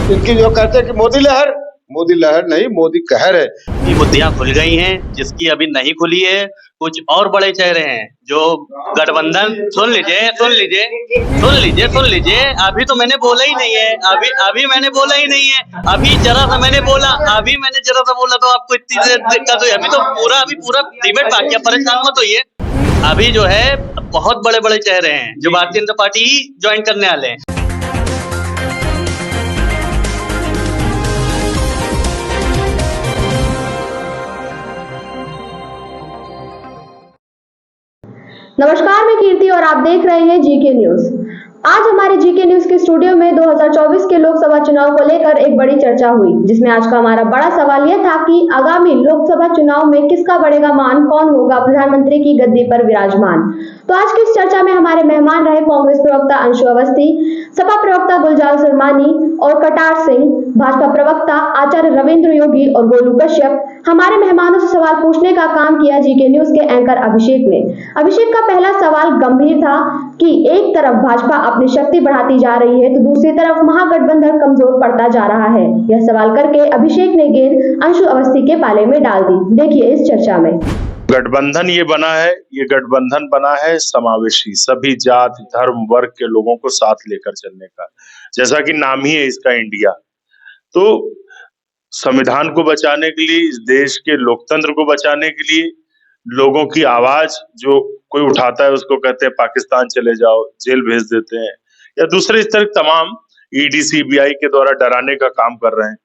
इनकी जो कहते हैं कि मोदी लहर नहीं, मोदी कहर है। की मुद्दियां खुल गई हैं, जिसकी अभी नहीं खुली है। कुछ और बड़े चेहरे हैं जो गठबंधन, सुन लीजिए, अभी तो मैंने बोला ही नहीं है, अभी मैंने बोला ही नहीं है, अभी जरा सा मैंने बोला तो आपको इतनी दिक्कत हुई। अभी पूरा डिबेट बाकी है, परेशान मत होइए। अभी जो है बहुत बड़े बड़े चेहरे हैं जो भारतीय जनता पार्टी ही ज्वाइन करने वाले हैं। नमस्कार, मैं कीर्ति और आप देख रहे हैं जीके न्यूज। आज हमारे जीके न्यूज के स्टूडियो में 2024 के लोकसभा चुनाव को लेकर एक बड़ी चर्चा हुई, जिसमें आज का हमारा बड़ा सवाल यह था कि आगामी लोकसभा चुनाव में किसका बढ़ेगा मान, कौन होगा प्रधानमंत्री की गद्दी पर विराजमान। तो आज की इस चर्चा में हमारे मेहमान रहे कांग्रेस प्रवक्ता अंशु अवस्थी, सपा प्रवक्ता गुलजार शर्मानी और कटार सिंह, भाजपा प्रवक्ता आचार्य रविंद्र योगी और गोलू कश्यप। हमारे मेहमानों से सवाल पूछने का काम किया जीके न्यूज के एंकर अभिषेक ने। अभिषेक का पहला सवाल गंभीर था कि एक तरफ भाजपा अपनी शक्ति बढ़ाती जा रही है तो दूसरी तरफ महागठबंधन कमजोर पड़ता जा रहा है। यह सवाल करके अभिषेक ने गेंद अंशु अवस्थी के पाले में डाल दी। देखिए इस चर्चा में। गठबंधन ये गठबंधन बना है समावेशी, सभी जाति धर्म वर्ग के लोगों को साथ लेकर चलने का, जैसा कि नाम ही है इसका इंडिया। तो संविधान को बचाने के लिए, इस देश के लोकतंत्र को बचाने के लिए, लोगों की आवाज जो कोई उठाता है उसको कहते हैं पाकिस्तान चले जाओ, जेल भेज देते हैं, या दूसरे इस तरह तमाम ईडी सीबीआई के द्वारा डराने का काम कर रहे हैं।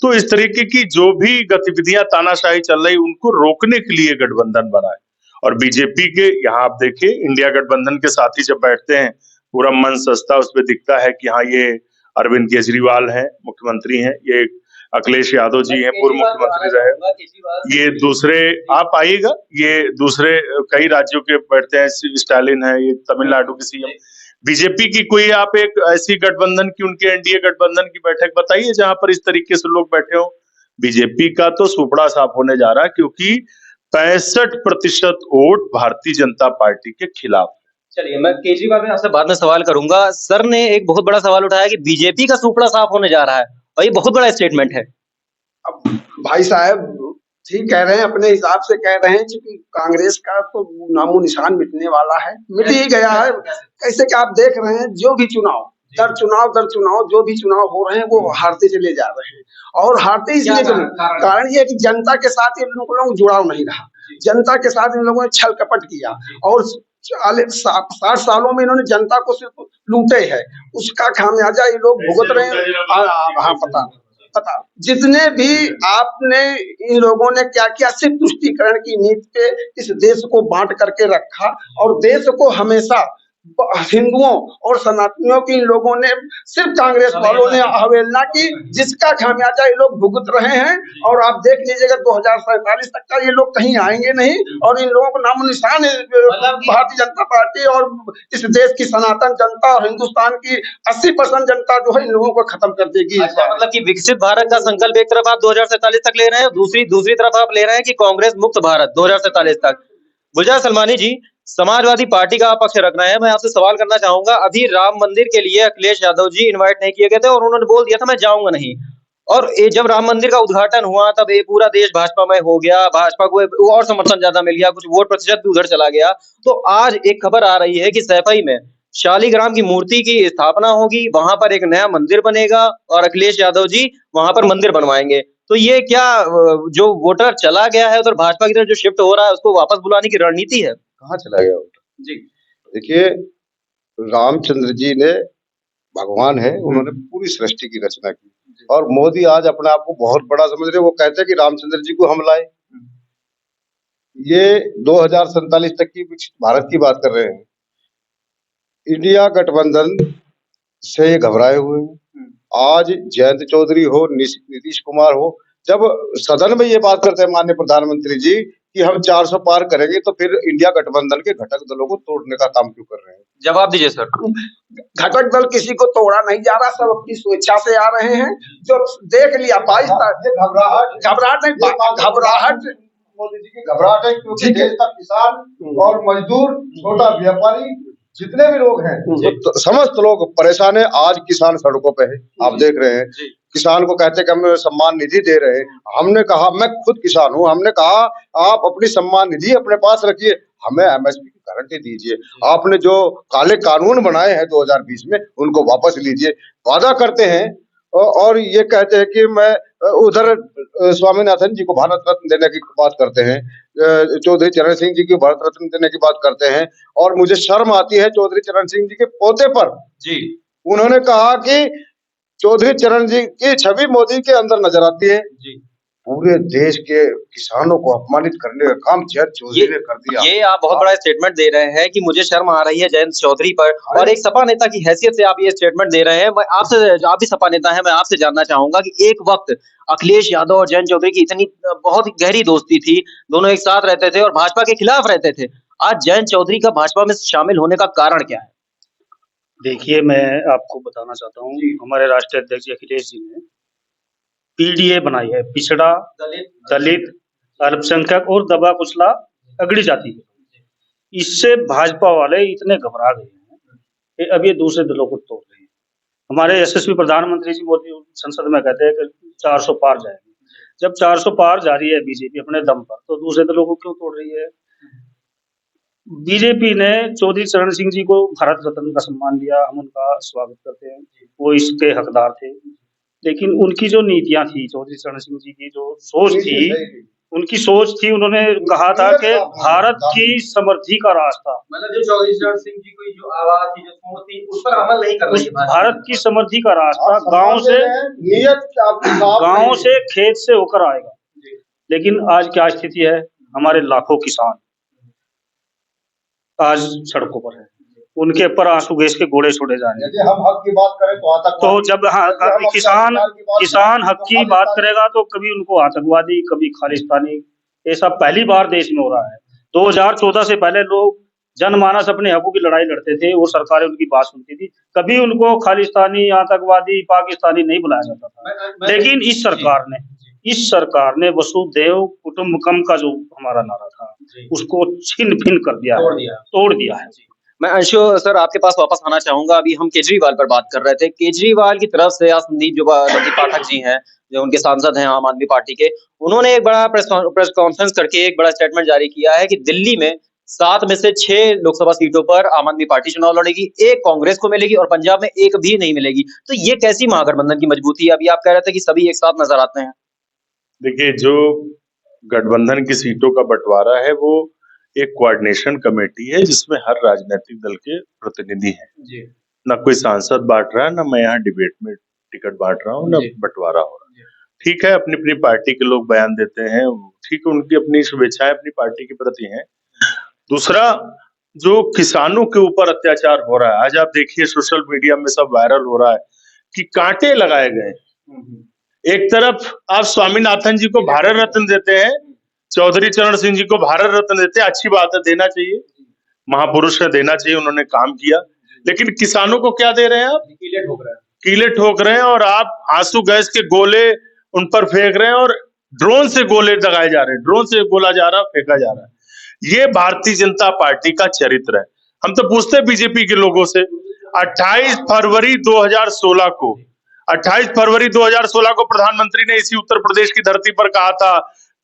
तो इस तरीके की जो भी गतिविधियां तानाशाही चल रही, उनको रोकने के लिए गठबंधन बना है। और बीजेपी के यहाँ आप देखिए, इंडिया गठबंधन के साथी जब बैठते हैं, पूरा मन सस्ता उस पर दिखता है कि हाँ ये अरविंद केजरीवाल हैं, मुख्यमंत्री हैं, ये अखिलेश यादव जी हैं, पूर्व मुख्यमंत्री रहे, ये दूसरे आप आइएगा, ये दूसरे कई राज्यों के बैठते हैं, स्टालिन है, ये तमिलनाडु के सीएम। बीजेपी की कोई आप एक ऐसी गठबंधन की, उनके एनडीए गठबंधन की बैठक बताइए जहां पर इस तरीके से लोग बैठे हो। बीजेपी का तो सुपड़ा साफ होने जा रहा है, क्योंकि 65% वोट भारतीय जनता पार्टी के खिलाफ। चलिए, मैं केजरीवाल में आपसे बाद में सवाल करूंगा। सर ने एक बहुत बड़ा सवाल उठाया कि बीजेपी का सुपड़ा साफ होने जा रहा है, और ये बहुत बड़ा स्टेटमेंट है। अब भाई साहब ठीक कह रहे हैं, अपने हिसाब से कह रहे हैं, क्योंकि कांग्रेस का तो नामो निशान मिटने वाला है, मिट ही गया है। कैसे कि आप देख रहे हैं, जो भी चुनाव दर चुनाव जो भी चुनाव हो रहे हैं वो हारते चले जा रहे हैं। और हारते इसलिए कारण ये कि जनता के साथ इन लोगों को जुड़ाव नहीं रहा, जनता के साथ इन लोगों ने छल कपट किया, और 60 सालों में इन्होंने जनता को सिर्फ लूटे है, उसका खामियाजा ये लोग भुगत रहे हैं। हाँ, पता जितने भी आपने इन लोगों ने क्या किया, सिर्फ तुष्टीकरण की नीति पे इस देश को बांट करके रखा, और देश को हमेशा हिंदुओं और सनातनियों की इन लोगों ने, सिर्फ कांग्रेस वालों ने अवहेलना की, जिसका खामियाजा ये लोग भुगत रहे हैं। और आप देख लीजिएगा 2047 तक का ये लोग कहीं आएंगे नहीं, और इन लोगों को नामो निशान भारतीय जनता पार्टी और इस देश की सनातन जनता और हिंदुस्तान की 80% जनता जो है इन लोगों को खत्म कर देगी। मतलब कि विकसित भारत का संकल्प एक तरफ आप 2047 तक ले रहे हैं, दूसरी तरफ आप ले रहे हैं कि कांग्रेस मुक्त भारत 2047 तक। गुलजार शर्मानी जी, समाजवादी पार्टी का पक्ष रखना है, मैं आपसे सवाल करना चाहूंगा। अभी राम मंदिर के लिए अखिलेश यादव जी इनवाइट नहीं किए गए थे और उन्होंने बोल दिया था मैं जाऊंगा नहीं, और जब राम मंदिर का उद्घाटन हुआ तब ये पूरा देश भाजपा में हो गया, भाजपा को और समर्थन ज्यादा मिल गया, कुछ वोट प्रतिशत भी उधर चला गया। तो आज एक खबर आ रही है कि सैफई में शालिग्राम की मूर्ति की स्थापना होगी, वहां पर एक नया मंदिर बनेगा और अखिलेश यादव जी वहां पर मंदिर बनवाएंगे। तो ये क्या जो वोटर चला गया है उधर भाजपा की तरफ जो शिफ्ट हो रहा है, उसको वापस बुलाने की रणनीति है? कहाँ चला गया वोटर जी? देखिए, रामचंद्र जी ने भगवान है, उन्होंने पूरी सृष्टि की रचना की, और मोदी आज अपने आप को बहुत बड़ा समझ रहे। वो कहते हैं कि रामचंद्र जी को हम लाए। ये 2047 तक की भारत की बात कर रहे हैं। इंडिया गठबंधन से घबराए हुए हैं। आज जयंत चौधरी हो, नीतीश कुमार हो, जब सदन में ये बात करते हैं माननीय प्रधानमंत्री जी कि हम 400 पार करेंगे, तो फिर इंडिया गठबंधन के घटक दलों को तोड़ने का काम क्यों कर रहे हैं? जवाब दीजिए सर। घटक दल किसी को तोड़ा नहीं जा रहा, सब अपनी स्वेच्छा से आ रहे हैं। जो देख लिया 22 घबराहट मोदी जी की घबराहट है, क्योंकि देश का किसान और मजदूर, छोटा व्यापारी, जितने भी लोग हैं, समस्त लोग परेशान है। आज किसान सड़कों पे है, आप देख रहे हैं। किसान को कहते कि हम सम्मान निधि दे रहे हैं। हमने कहा, मैं खुद किसान हूं, हमने कहा आप अपनी सम्मान निधि अपने पास रखिए, हमें एमएसपी की गारंटी दीजिए। आपने जो काले कानून बनाए हैं 2020 में उनको वापस लीजिए। वादा करते हैं और ये कहते हैं कि मैं उधर स्वामीनाथन जी को भारत रत्न देने की बात करते हैं, चौधरी चरण सिंह जी को भारत रत्न देने की बात करते हैं। और मुझे शर्म आती है चौधरी चरण सिंह जी के पोते पर। जी, उन्होंने कहा कि चौधरी चरण जी की छवि मोदी के अंदर नजर आती है। जी। पूरे देश के किसानों को अपमानित करने का काम जयंत चौधरी ने कर दिया। ये आप बहुत बड़ा स्टेटमेंट दे रहे हैं कि मुझे शर्म आ रही है जयंत चौधरी पर, और एक सपा नेता की हैसियत से आप ये स्टेटमेंट दे रहे हैं। मैं आपसे, आप भी सपा नेता हैं, मैं आपसे जानना चाहूंगा कि एक वक्त अखिलेश यादव और जयंत चौधरी की इतनी बहुत गहरी दोस्ती थी, दोनों एक साथ रहते थे और भाजपा के खिलाफ रहते थे। आज जयंत चौधरी का भाजपा में शामिल होने का कारण क्या है? देखिए, मैं आपको बताना चाहता हूँ, हमारे राष्ट्रीय अध्यक्ष अखिलेश जी ने पीडीए बनाई है, पिछड़ा, दलित, अल्पसंख्यक और दबा कुचला अगड़ी जाति है। इससे भाजपा वाले इतने घबरा गए हैं कि अब ये दूसरे दलों को तोड़ रहे हैं। हमारे यशस्वी प्रधानमंत्री जी मोदी संसद में कहते हैं कि 400 पार जाएगी। जब 400 पार जा रही है बीजेपी अपने दम पर, तो दूसरे दलों को क्यों तोड़ रही है? बीजेपी ने चौधरी चरण सिंह जी को भारत रत्न का सम्मान दिया, हम उनका स्वागत करते हैं, वो इसके हकदार थे। लेकिन उनकी जो नीतियां थी, चौधरी चरण सिंह जी की जो सोच थी, उनकी सोच थी, उन्होंने कहा था कि भारत की समृद्धि का रास्ता, मतलब जो चौधरी चरण सिंह जी की जो आवाज थी, जो सोच थी, उस पर अमल नहीं कर रही है भारत की समृद्धि का रास्ता गांव से खेत से होकर आएगा। लेकिन आज क्या स्थिति है? हमारे लाखों किसान आज सड़कों पर है, उनके ऊपर आंसू गैस के गोले छोड़े जा रहे हैं। यदि हम हक की बात करें तो आतंकवादी, तो जब किसान हक की बात करेगा तो कभी उनको आतंकवादी, कभी खालिस्तानी, ऐसा पहली बार देश में हो रहा है। 2014 से पहले लोग जनमानस अपने हकों की लड़ाई लड़ते थे और सरकारें उनकी बात सुनती थी, कभी उनको खालिस्तानी, आतंकवादी, पाकिस्तानी नहीं बुलाया जाता था। लेकिन इस सरकार ने वसुधैव कुटुंबकम का जो हमारा नारा था, उसको छिन भिन कर दिया, तोड़ दिया है। मैं अंशु सर आपके पास वापस आना चाहूंगा। अभी हम केजरीवाल पर बात कर रहे थे। केजरीवाल की तरफ से आज संदीप पाठक जी हैं, जो उनके सांसद हैं आम आदमी पार्टी के, उन्होंने एक बड़ा प्रेस कॉन्फ्रेंस करके एक बड़ा स्टेटमेंट जारी किया है कि दिल्ली में 7 में से 6 लोकसभा सीटों पर आम आदमी पार्टी चुनाव लड़ेगी, 1 कांग्रेस को मिलेगी और पंजाब में 1 भी नहीं मिलेगी। तो ये कैसी महागठबंधन की मजबूती है? अभी आप कह रहे थे कि सभी एक साथ नजर आते हैं। देखिए, जो गठबंधन की सीटों का बंटवारा है वो एक कोऑर्डिनेशन कमेटी है जिसमें हर राजनीतिक दल के प्रतिनिधि हैं। ना कोई सांसद बांट रहा है, ना मैं यहाँ डिबेट में टिकट बांट रहा हूँ, ना बंटवारा हो रहा है। ठीक है, अपनी अपनी पार्टी के लोग बयान देते हैं, ठीक है, उनकी अपनी शुभेच्छाएं अपनी पार्टी के प्रति हैं। दूसरा, जो किसानों के ऊपर अत्याचार हो रहा है, आज आप देखिए सोशल मीडिया में सब वायरल हो रहा है कि कांटे लगाए गए। एक तरफ आप स्वामीनाथन जी को भारत रत्न देते हैं, चौधरी चरण सिंह जी को भारत रत्न देते हैं, अच्छी बात है, देना चाहिए, महापुरुष है, देना चाहिए, उन्होंने काम किया। लेकिन किसानों को क्या दे रहे हैं आप? कीले ठोक रहे हैं और आप आंसू गैस के गोले उन पर फेंक रहे हैं और ड्रोन से गोले लगाए जा रहे हैं, ड्रोन से गोला जा रहा है, फेंका जा रहा है। ये भारतीय जनता पार्टी का चरित्र है। हम तो पूछते हैं बीजेपी के लोगों से, 28 फरवरी 2016 को प्रधानमंत्री ने इसी उत्तर प्रदेश की धरती पर कहा था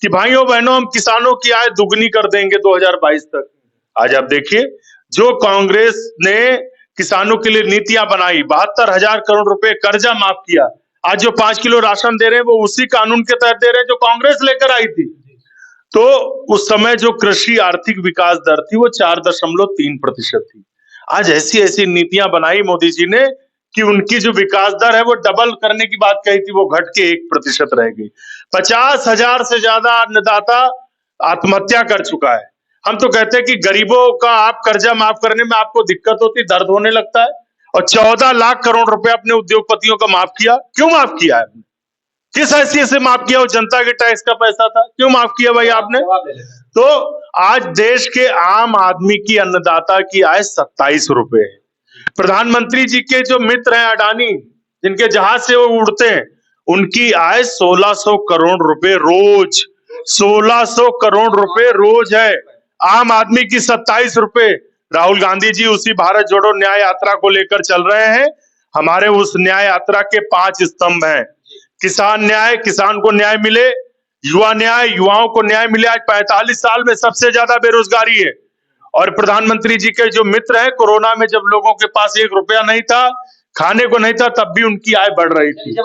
कि भाइयों बहनों, हम किसानों की आय दुगनी कर देंगे 2022 तक। आज आप देखिए, जो कांग्रेस ने किसानों के लिए नीतियां बनाई, 72,000 करोड़ रुपए कर्जा माफ किया, आज जो 5 किलो राशन दे रहे हैं वो उसी कानून के तहत दे रहे हैं जो कांग्रेस लेकर आई थी। तो उस समय जो कृषि आर्थिक विकास दर थी वो 4.3% थी। आज ऐसी ऐसी नीतियां बनाई मोदी जी ने कि उनकी जो विकास दर है वो डबल करने की बात कही थी, वो घट के 1% रह गई। 50,000 से ज्यादा अन्नदाता आत्महत्या कर चुका है। हम तो कहते हैं कि गरीबों का आप कर्जा माफ करने में आपको दिक्कत होती, दर्द होने लगता है, और 14 लाख करोड़ रुपए अपने उद्योगपतियों का माफ किया। क्यों माफ किया है? किस हैसियत से माफ किया? वो जनता के टैक्स का पैसा था, क्यों माफ किया भाई आपने? तो आज देश के आम आदमी की अन्नदाता की आय 27 रुपए है। प्रधानमंत्री जी के जो मित्र हैं अडानी, जिनके जहाज से वो उड़ते हैं, उनकी आय 1600 करोड़ रुपए रोज, 1600 करोड़ रुपए रोज है। आम आदमी की 27 रुपए। राहुल गांधी जी उसी भारत जोड़ो न्याय यात्रा को लेकर चल रहे हैं। हमारे उस न्याय यात्रा के 5 स्तंभ हैं। किसान न्याय, किसान को न्याय मिले, युवा न्याय, युवाओं को न्याय मिले। आज 45 साल में सबसे ज्यादा बेरोजगारी है। और प्रधानमंत्री जी के जो मित्र हैं, कोरोना में जब लोगों के पास 1 रुपया नहीं था, खाने को नहीं था, तब भी उनकी आय बढ़ रही थी।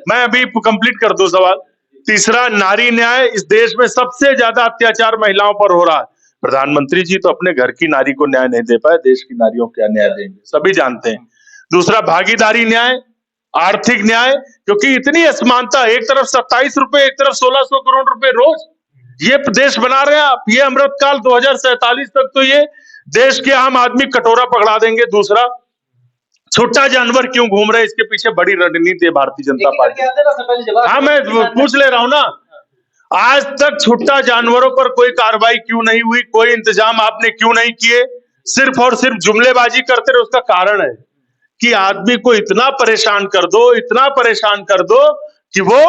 मैं अभी कंप्लीट कर दूं सवाल। तीसरा, नारी न्याय। इस देश में सबसे ज्यादा अत्याचार महिलाओं पर हो रहा है। प्रधानमंत्री जी तो अपने घर की नारी को न्याय नहीं दे पाए, देश की नारियों को क्या न्याय देंगे, सभी जानते हैं। दूसरा, भागीदारी न्याय, आर्थिक न्याय, क्योंकि इतनी असमानता, एक तरफ 27 रुपए, एक तरफ 1600 करोड़ रुपए रोज, ये देश बना रहे हैं आप। ये अमृतकाल 2047 तक तो ये देश के आम आदमी कटोरा पकड़ा देंगे। दूसरा, छुट्टा जानवर क्यों घूम रहे हैं, इसके पीछे बड़ी रणनीति है भारतीय जनता पार्टी। हाँ, मैं पूछ ले रहा हूं ना, आज तक छुट्टा जानवरों पर कोई कार्रवाई क्यों नहीं हुई, कोई इंतजाम आपने क्यों नहीं किए, सिर्फ और सिर्फ जुमलेबाजी करते रहे। उसका कारण है कि आदमी को इतना परेशान कर दो, इतना परेशान कर दो कि वो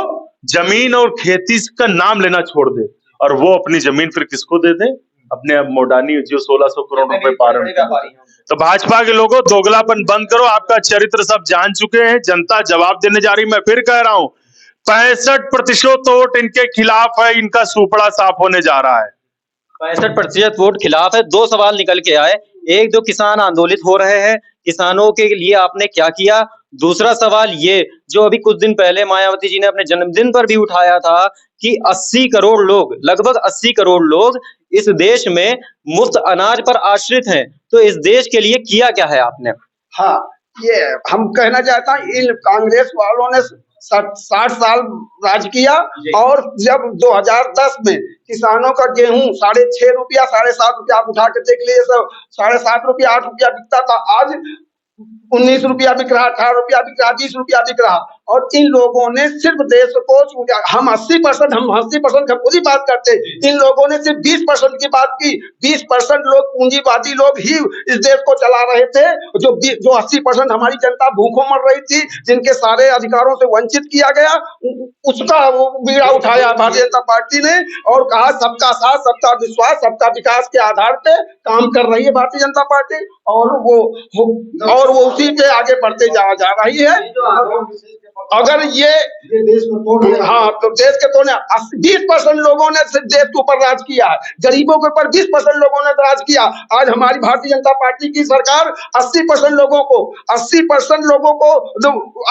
जमीन और खेती का नाम लेना छोड़ दे, और वो अपनी जमीन फिर किसको दे दे, अपने अब मोडानी जो 1600 करोड़ रुपए पा रहे हैं। तो भाजपा के लोगों, दोगलापन बंद करो, आपका चरित्र सब जान चुके हैं, जनता जवाब देने जा रही। मैं फिर कह रहा हूं, 65% वोट इनके खिलाफ है, इनका सुपड़ा साफ होने जा रहा है। 65% वोट खिलाफ है। 2 सवाल निकल के आए, एक, जो किसान आंदोलित हो रहे हैं, किसानों के लिए आपने क्या किया? दूसरा सवाल ये, जो अभी कुछ दिन पहले मायावती जी ने अपने जन्मदिन पर भी उठाया था कि 80 करोड़ लोग, लगभग 80 करोड़ लोग इस देश में मुफ्त अनाज पर आश्रित हैं, तो इस देश के लिए किया क्या है आपने? हाँ, ये हम कहना चाहता हूँ, इन कांग्रेस वालों ने 60 साल राज किया, और जब 2010 में किसानों का गेहूं 6.5 रुपया, 7.5 रुपया, आप उठा के देख लीजिए, सब 7.5 रुपया, 8 रुपया बिकता था, आज 19 रुपया बिक रहा, 18 रुपया बिक रहा, 20 रुपया बिक रहा। और इन लोगों ने सिर्फ देश को, हम 80% का पूरी बात करते, इन लोगों ने सिर्फ 20% की बात की। 20% लोग, पूंजीवादी लोग ही इस देश को चला रहे थे। जो 80% हमारी जनता भूखों मर रही थी, जिनके सारे अधिकारों से वंचित किया गया, उसका वो बीड़ा उठाया भारतीय जनता पार्टी ने, और कहा सबका साथ, सबका विश्वास, सबका विकास के आधार पे काम कर रही है भारतीय जनता पार्टी, और वो उसी पे आगे बढ़ते जा रही है। अगर ये देश को तोड़, हाँ, तो देश के तोड़ने 20% लोगों ने देश के ऊपर राज किया है, गरीबों के ऊपर 20% लोगों ने राज किया। आज हमारी भारतीय जनता पार्टी की सरकार 80% लोगों को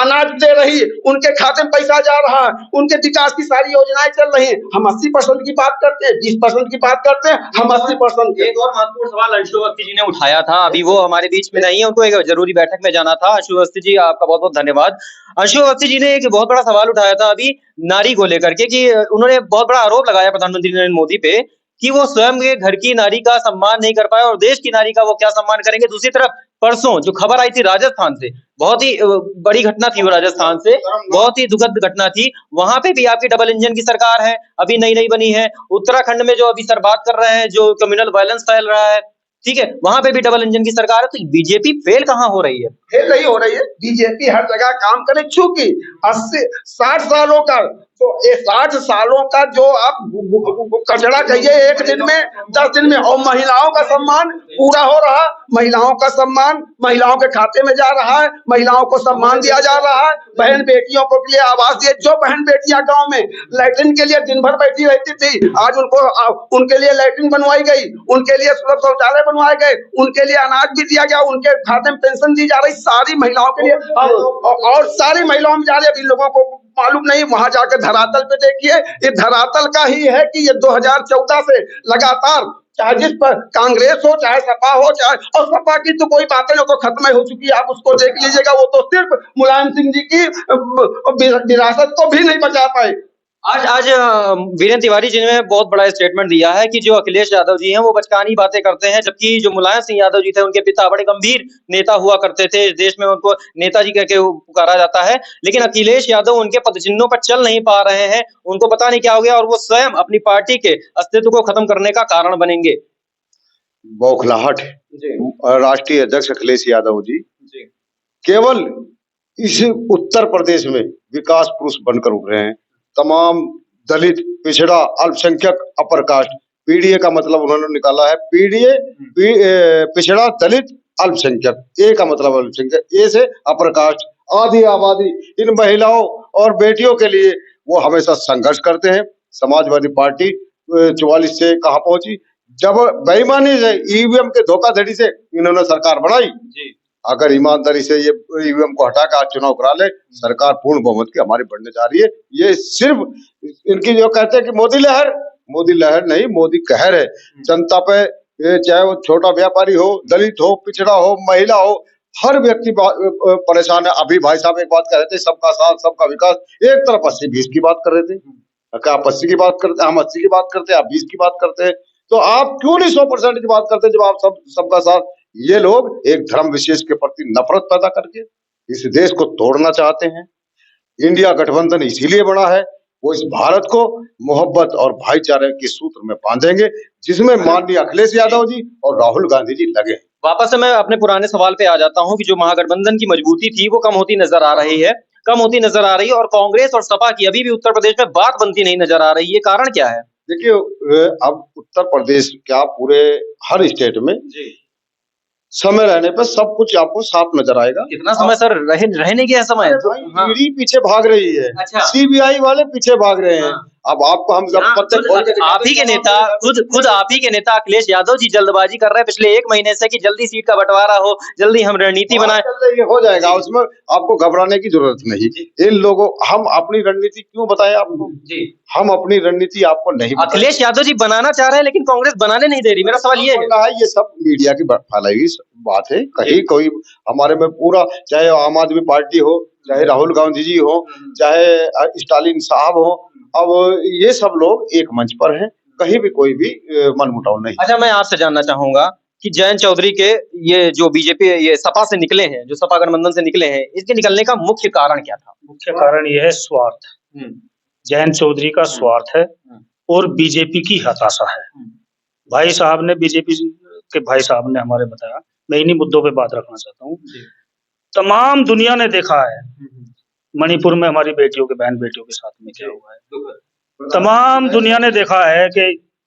अनाज दे रही है, उनके खाते में पैसा जा रहा है, उनके विकास की सारी योजनाएं चल रही हैं। हम 80% की बात करते हैं, 20% की बात करते हैं, हम 80%। एक और महत्वपूर्ण सवाल अंशु अवस्थी जी ने उठाया था, अभी वो हमारे बीच में नहीं है, उनको एक जरूरी बैठक में जाना था। अंशु अवस्थी जी, आपका बहुत बहुत धन्यवाद। अंशु अवस्थी जी ने एक बहुत बड़ा सवाल उठाया था अभी नारी को लेकर के, कि उन्होंने बहुत बड़ा आरोप लगाया प्रधानमंत्री नरेंद्र मोदी पे कि वो स्वयं के घर की नारी का सम्मान नहीं कर पाए, और देश की नारी का वो क्या सम्मान करेंगे। दूसरी तरफ परसों जो खबर आई थी राजस्थान से, बहुत ही बड़ी घटना थी वो, राजस्थान से बहुत ही दुखद घटना थी, वहां पे भी आपकी डबल इंजन की सरकार है, अभी नई बनी है। उत्तराखंड में जो अभी सर बात कर रहे हैं, जो कम्युनल वायलेंस फैल रहा है, ठीक है, वहां पे भी डबल इंजन की सरकार है। तो बीजेपी फेल कहाँ हो रही है? फेल नहीं हो रही है, बीजेपी हर जगह काम करे, चूंकि 60 सालों का, तो ये 60 सालों का जो आप कचरा कहिए, 1 दिन में, 10 दिन में, और महिलाओं का सम्मान पूरा हो रहा, महिलाओं का सम्मान महिलाओं के खाते में जा रहा है, महिलाओं को सम्मान दिया जा रहा है, बहन बेटियों को के लिए आवास दिए। जो बहन बेटियां गांव में लैट्रिन के लिए दिन भर बैठी रहती थी, आज उनके लिए लैट्रिन बनवाई गई, उनके लिए सुलभ शौचालय बनवाए गए, उनके लिए अनाज भी दिया गया, उनके खाते में पेंशन दी जा रही, सारी महिलाओं के लिए, और सारी महिलाओं में जा रही है। इन लोगों को मालूम नहीं, वहां जाकर धरातल पे देखिए, ये धरातल का ही है कि ये 2014 से लगातार, चाहे जिस पर कांग्रेस हो, चाहे सपा हो, चाहे, और सपा की तो कोई बातें नहीं, तो खत्म हो चुकी है, आप उसको देख लीजिएगा, वो तो सिर्फ मुलायम सिंह जी की विरासत को भी नहीं बचा पाए। आज वीरेंद्र तिवारी जी ने बहुत बड़ा स्टेटमेंट दिया है कि जो अखिलेश यादव जी हैं वो बचकानी बातें करते हैं, जबकि जो मुलायम सिंह यादव जी थे, उनके पिता बड़े गंभीर नेता हुआ करते थे, देश में उनको नेताजी कह के पुकारा जाता है। लेकिन अखिलेश यादव उनके पदचिन्हों पर चल नहीं पा रहे हैं, उनको पता नहीं क्या हो गया, और वो स्वयं अपनी पार्टी के अस्तित्व को खत्म करने का कारण बनेंगे। बौखलाहट है राष्ट्रीय अध्यक्ष अखिलेश यादव जी केवल इस उत्तर प्रदेश में विकास पुरुष बनकर उभरे हैं। तमाम दलित, पिछड़ा, अल्पसंख्यक, अपर कास्ट, पीडीए का मतलब उन्होंने निकाला है, पीडीए पिछड़ा, दलित, अल्पसंख्यक, ए का मतलब अल्पसंख्यक, ए से अपर कास्ट, आधी आबादी इन महिलाओं और बेटियों के लिए वो हमेशा संघर्ष करते हैं। समाजवादी पार्टी 44 से कहाँ पहुंची, जब बेईमानी से ईवीएम के धोखाधड़ी से इन्होंने सरकार बनाई। अगर ईमानदारी से ये ईवीएम को हटा कर चुनाव करा ले, सरकार पूर्ण बहुमत की हमारी बनने जा रही है। ये सिर्फ इनकी जो कहते हैं कि मोदी लहर नहीं, मोदी कहर है जनता पे। चाहे वो छोटा व्यापारी हो, दलित हो, पिछड़ा हो, महिला हो, हर व्यक्ति परेशान है। अभी भाई साहब एक बात कह रहे थे, सबका साथ सबका विकास। एक तरफ 80-20 की बात कर रहे थे, क्या आप 80 की बात करते, हम 80 की बात करते हैं, आप 20 की बात करते हैं, तो आप क्यों नहीं 100% की बात करते जब आप सबका साथ। ये लोग एक धर्म विशेष के प्रति नफरत पैदा करके इस देश को तोड़ना चाहते हैं। इंडिया गठबंधन इसीलिए बना है, वो इस भारत को मोहब्बत और भाईचारे के सूत्र में बांधेंगे, जिसमें माननीय अखिलेश यादव जी और राहुल गांधी जी लगे। वापस से मैं अपने पुराने सवाल पे आ जाता हूं कि जो महागठबंधन की मजबूती थी वो कम होती नजर आ रही है, और कांग्रेस और सपा की अभी भी उत्तर प्रदेश में बात बनती नहीं नजर आ रही है। कारण क्या है? देखिए, अब उत्तर प्रदेश क्या पूरे हर स्टेट में समय रहने पर सब कुछ आपको साफ नजर आएगा। कितना समय सर रहने की है समय? पीढ़ी पीछे भाग रही है। अच्छा। सीबीआई वाले पीछे भाग रहे हैं। अब आपको हम जब पत्ते खोल के आप ही के नेता खुद आप ही के नेता अखिलेश यादव जी जल्दबाजी कर रहे हैं पिछले 1 महीने से कि जल्दी सीट का बंटवारा हो, जल्दी हम रणनीति बनाएं। ये हो जाएगा, उसमें आपको घबराने की जरूरत नहीं। इन लोगों हम अपनी रणनीति क्यों बताएं आपको? हम अपनी रणनीति आपको नहीं बताएं। अखिलेश यादव जी बनाना चाह रहे हैं लेकिन कांग्रेस बनाने नहीं दे रही। मेरा सवाल ये है, ये सब मीडिया की फैलाई हुई बात है। कहीं कोई हमारे में पूरा, चाहे आम आदमी पार्टी हो, चाहे राहुल गांधी जी हो, चाहे स्टालिन साहब हो, अब ये सब लोग एक मंच पर हैं, कहीं भी कोई भी मनमुटाव नहीं। अच्छा, मैं आपसे जानना चाहूंगा कि जयंत चौधरी के ये जो बीजेपी ये सपा से निकले हैं, जो सपा गठबंधन से निकले हैं, इसके निकलने का मुख्य कारण क्या था? मुख्य कारण ये है स्वार्थ। जयंत चौधरी का स्वार्थ है और बीजेपी की हताशा है। भाई साहब ने बीजेपी के भाई साहब ने हमारे बताया, मैं इन्हीं मुद्दों पे बात रखना चाहता हूँ। तमाम दुनिया ने देखा है मणिपुर में हमारी बेटियों के बहन बेटियों के साथ में क्या हुआ है। तमाम दुनिया ने देखा है कि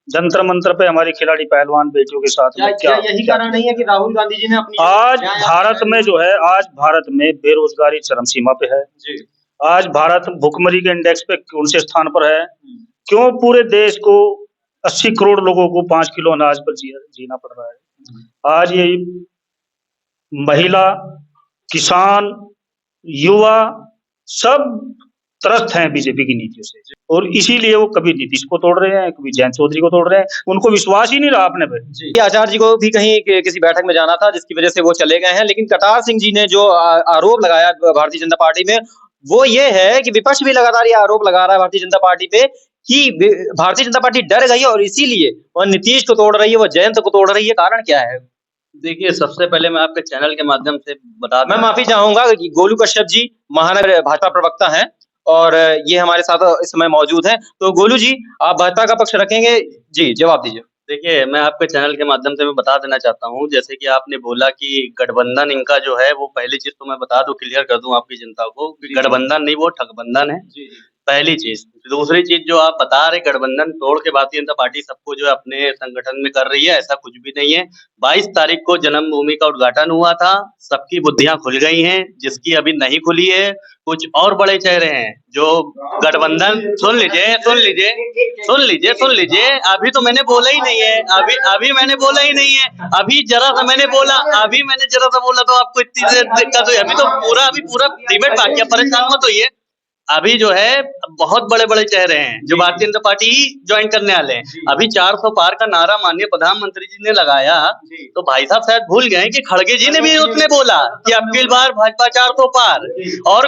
जंतर मंतर पे हमारी खिलाड़ी पहलवान बेटियों के साथ में क्या। यही कारण नहीं है कि राहुल गांधी जी ने अपनी आज भारत में जो है, आज भारत में बेरोजगारी चरम सीमा पे है। आज भारत भुखमरी के इंडेक्स पे कौन से स्थान पर है? क्यों पूरे देश को 80 करोड़ लोगों को 5 किलो अनाज पर जीना पड़ रहा है? आज ये महिला, किसान, युवा सब त्रस्त हैं बीजेपी की नीतियों से, और इसीलिए वो कभी नीतीश को तोड़ रहे हैं, कभी जयंत चौधरी को तोड़ रहे हैं। उनको विश्वास ही नहीं रहा अपने पे। आचार्य जी को भी कहीं किसी बैठक में जाना था जिसकी वजह से वो चले गए हैं, लेकिन कटार सिंह जी ने जो आरोप लगाया भारतीय जनता पार्टी में, वो ये है कि विपक्ष भी लगातार ये आरोप लगा रहा है भारतीय जनता पार्टी पे कि भारतीय जनता पार्टी डर गई है और इसीलिए वो नीतीश को तोड़ रही है, वो जयंत को तोड़ रही है। कारण क्या है? देखिए, सबसे पहले मैं आपके चैनल के माध्यम से मैं माफी चाहूंगा कि गोलू कश्यप जी महानगर भाजपा प्रवक्ता हैं और ये हमारे साथ इस समय मौजूद हैं। तो गोलू जी, आप भाजपा का पक्ष रखेंगे? जी, जवाब दीजिए। देखिए, मैं आपके चैनल के माध्यम से मैं बता देना चाहता हूँ, जैसे कि आपने बोला कि गठबंधन इनका जो है, वो पहली चीज तो मैं बता दूं, क्लियर कर दूं आपकी जनता को कि गठबंधन नहीं, वो ठगबंधन है। पहली चीज। दूसरी चीज जो आप बता रहे, गठबंधन तोड़ के भारतीय जनता पार्टी सबको जो है अपने संगठन में कर रही है, ऐसा कुछ भी नहीं है। 22 तारीख को जन्मभूमि का उद्घाटन हुआ था, सबकी बुद्धियां खुल गई हैं, जिसकी अभी नहीं खुली है कुछ और बड़े चेहरे हैं जो गठबंधन। सुन लीजिए, अभी तो मैंने बोला ही नहीं है, अभी मैंने बोला ही नहीं है, अभी जरा सा मैंने बोला तो आपको इतनी दिक्कत हुई। अभी पूरा डिबेट बाकी है, परेशान मत होइए। अभी जो है बहुत बड़े बड़े चेहरे हैं जो भारतीय जनता पार्टी ज्वाइन करने वाले हैं। अभी 400 पार का नारा माननीय प्रधानमंत्री जी ने लगाया, तो भाई साहब शायद भूल गए कि खड़गे जी ने भी उतने बोला कि अब की बार भाजपा 400 पार। और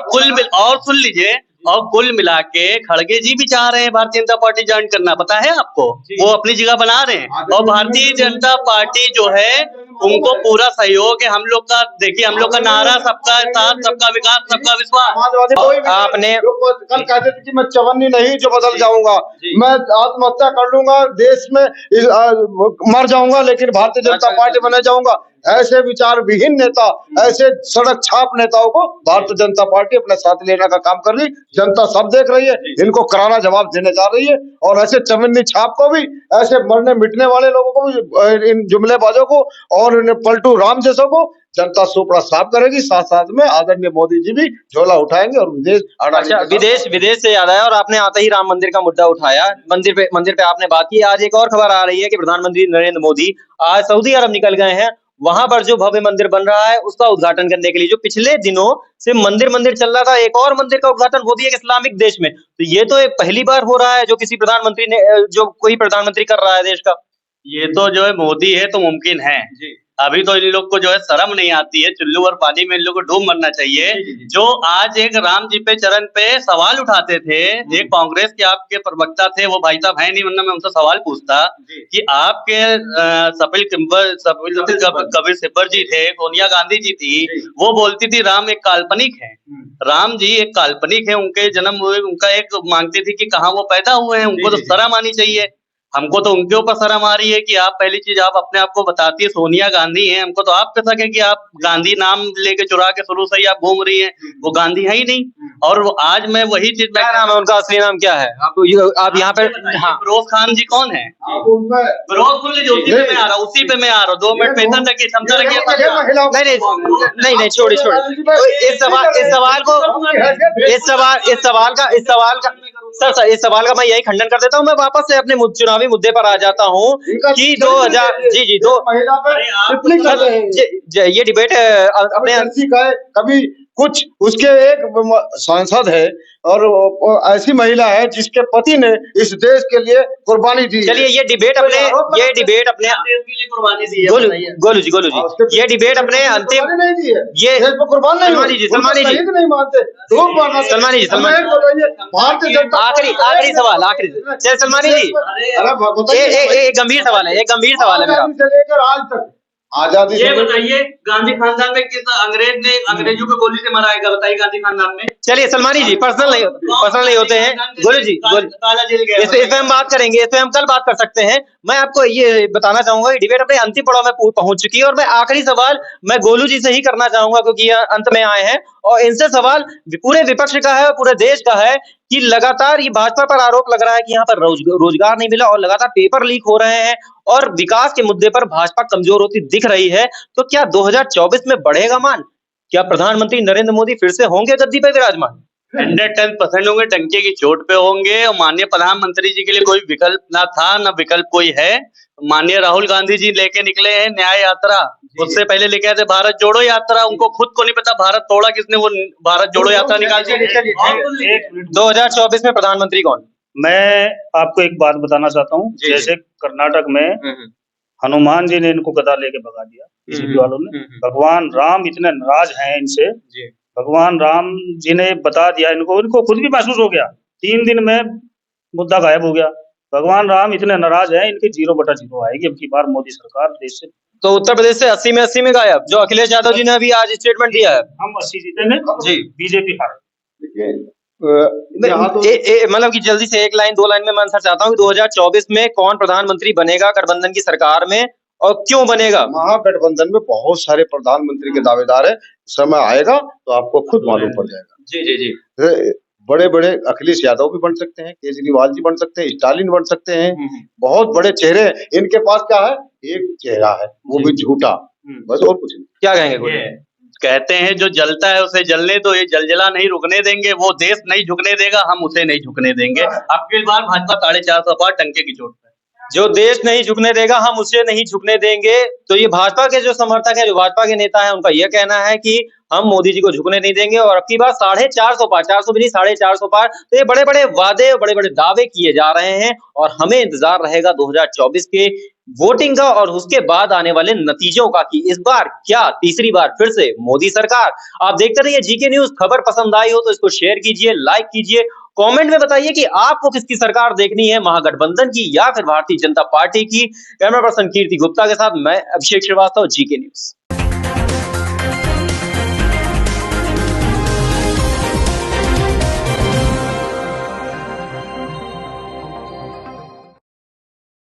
कुल मिला के खड़गे जी भी चाह रहे हैं भारतीय जनता पार्टी ज्वाइन करना, पता है आपको? वो अपनी जगह बना रहे हैं और भारतीय जनता पार्टी जो है उनको पूरा सहयोग है। हम लोग का देखिए, हम लोग का नारा सबका साथ, सबका विकास, सबका विश्वास। आपने कल कहते थे कि मैं चवन्नी नहीं जो बदल जाऊंगा, मैं आत्महत्या कर लूंगा, देश में मर जाऊंगा, लेकिन भारतीय जनता पार्टी बने जाऊंगा। ऐसे विचार विहीन नेता, ऐसे सड़क छाप नेताओं को भारतीय जनता पार्टी अपने साथ लेने का काम कर रही। जनता सब देख रही है, इनको करारा जवाब देने जा रही है। और ऐसे चवन्नी छाप को भी, ऐसे मरने मिटने वाले लोगों को भी, इन जुमलेबाजों को और इन पलटू राम जैसों को जनता सोपड़ा साफ करेगी। साथ साथ में आदरणीय मोदी जी भी झोला उठाएंगे और विदेश अच्छा, विदेश से याद आया और आपने आते ही राम मंदिर का मुद्दा उठाया। मंदिर पे आपने बात की। आज एक और खबर आ रही है कि प्रधानमंत्री नरेंद्र मोदी आज सऊदी अरब निकल गए हैं। वहां पर जो भव्य मंदिर बन रहा है उसका उद्घाटन करने के लिए, जो पिछले दिनों से मंदिर चल रहा था, एक और मंदिर का उद्घाटन वो भी एक इस्लामिक देश में। तो ये तो एक पहली बार हो रहा है जो किसी प्रधानमंत्री ने, जो कोई प्रधानमंत्री कर रहा है देश का। ये तो जो है मोदी है तो मुमकिन है। अभी तो इन लोग को जो है शर्म नहीं आती है, चुल्लू और पानी में इन लोग को डूब मरना चाहिए। जो आज एक राम जी पे चरण पे सवाल उठाते थे, एक कांग्रेस के आपके प्रवक्ता थे, वो भाई साहब है नहीं वरना मैं उनसे सवाल पूछता कि आपके कपिल सिब्बल जी थे, सोनिया गांधी जी थी, वो बोलती थी राम एक काल्पनिक है, राम जी एक काल्पनिक है, उनके जन्म हुए, उनका एक मांगती थी कि कहाँ वो पैदा हुए हैं, उनको तो शर्म आनी चाहिए। हमको तो उनके ऊपर शर्म आ रही है कि आप पहली चीज आप अपने आप को बताती है सोनिया गांधी हैं, हमको तो आप कह सके कि आप गांधी नाम लेके चुरा के शुरू से ही आप घूम रही हैं, वो गांधी है ही नहीं। और वो आज मैं वही चीज, क्या नाम है उनका, असली नाम क्या है? आप यहाँ पे, हाँ, फिरोज खान जी कौन है? फिरोज खान जी, उसी पे मैं आ रहा हूँ, उसी पे मैं आ रहा हूँ। 2 मिनट में इधर तक क्षमता लगी। नहीं, छोड़िए। इस सवाल का मैं यही खंडन कर देता हूँ। मैं वापस से अपने चुनावी मुद्दे पर आ जाता हूँ कि 2000 ये डिबेट अपने कभी कुछ उसके एक सांसद है और ऐसी महिला है जिसके पति ने इस देश के लिए कुर्बानी दी। चलिए ये डिबेट अपने गोलू जी ये डिबेट अपने अंतिम, ये सलमानी जी आखिरी सवाल, चल सलमानी जी, एक गंभीर सवाल है मेरा। लेकर आज तक आजादी, ये बताइए गांधी खानदान में किस अंग्रेज ने अंग्रेजों को गोली से मारा है, बताइए गांधी खानदान में। चलिए सलमानी जी, पर्सनल नहीं होते हैं। गोलू जी, इस पे हम बात करेंगे, इस पे हम कल बात कर सकते हैं। मैं आपको ये बताना चाहूंगा कि डिबेट अपने अंतिम पड़ाव में पहुंच चुकी है और मैं आखिरी सवाल मैं गोलू जी से ही करना चाहूंगा क्योंकि अंत में आए हैं और इनसे सवाल पूरे विपक्ष का है, पूरे देश का है कि लगातार ये भाजपा पर आरोप लग रहा है कि यहाँ पर रोजगार नहीं मिला और लगातार पेपर लीक हो रहे हैं और विकास के मुद्दे पर भाजपा कमजोर होती दिख रही है। तो क्या 2024 में बढ़ेगा मान? क्या प्रधानमंत्री नरेंद्र मोदी फिर से होंगे गद्दी पे विराजमान? 110% होंगे, टंके की चोट पे होंगे। और माननीय प्रधानमंत्री जी के लिए कोई विकल्प ना था, ना विकल्प कोई है। माननीय राहुल गांधी जी लेके निकले हैं न्याय यात्रा, उससे पहले लेके आए थे भारत जोड़ो यात्रा। उनको खुद को नहीं पता भारत तोड़ा किसने, वो भारत जोड़ो यात्रा निकाल दी। 2024 में प्रधानमंत्री कौन? मैं आपको एक बात बताना चाहता हूँ। जैसे कर्नाटक में हनुमान जी ने इनको गदा लेके भगा दिया बीजेपी वालों ने, भगवान राम इतने नाराज हैं इनसे, भगवान राम जी ने बता दिया इनको खुद भी महसूस हो गया, 3 दिन में मुद्दा गायब हो गया। भगवान राम इतने नाराज हैं, इनकी 0/0 आएगी अब की बार मोदी सरकार देश से। तो उत्तर प्रदेश से 80 में गायब, जो अखिलेश यादव जी ने अभी आज स्टेटमेंट दिया है। हम 80 जीतेंगे जी, बीजेपी हार। मतलब कि जल्दी से 1 लाइन 2 लाइन में मैं आंसर चाहता हूँ कि 2024 में कौन प्रधानमंत्री बनेगा गठबंधन की सरकार में और क्यों बनेगा? महागठबंधन में बहुत सारे प्रधानमंत्री के दावेदार है, समय आएगा तो आपको खुद मालूम पड़ जाएगा। जी। बड़े बड़े अखिलेश यादव भी बन सकते हैं, केजरीवाल जी बन सकते हैं, स्टालिन बन सकते हैं, बहुत बड़े चेहरे। इनके पास क्या है, एक चेहरा है, वो भी झूठा, बस और कुछ नहीं। क्या कहेंगे? कहते हैं जो जलता है उसे जलने दो, ये जलजला नहीं रुकने देंगे, वो देश नहीं झुकने देगा, हम उसे नहीं झुकने देंगे। अब की बार भाजपा 450 पार टंके की चोट पे, जो देश नहीं झुकने देगा हम उसे नहीं झुकने देंगे। तो ये भाजपा के जो समर्थक है, जो भाजपा के नेता है, उनका यह कहना है कि हम मोदी जी को झुकने नहीं देंगे और अब की बार 450 पार, 400 भी नहीं 450 पार। तो ये बड़े बड़े वादे, बड़े बड़े दावे किए जा रहे हैं और हमें इंतजार रहेगा 2024 के वोटिंग का और उसके बाद आने वाले नतीजों का कि इस बार क्या तीसरी बार फिर से मोदी सरकार। आप देखते रहिए जीके न्यूज। खबर पसंद आई हो तो इसको शेयर कीजिए, लाइक कीजिए, कमेंट में बताइए कि आपको किसकी सरकार देखनी है, महागठबंधन की या फिर भारतीय जनता पार्टी की। कैमरा पर्सन कीर्ति गुप्ता के साथ मैं अभिषेक श्रीवास्तव, जीके न्यूज।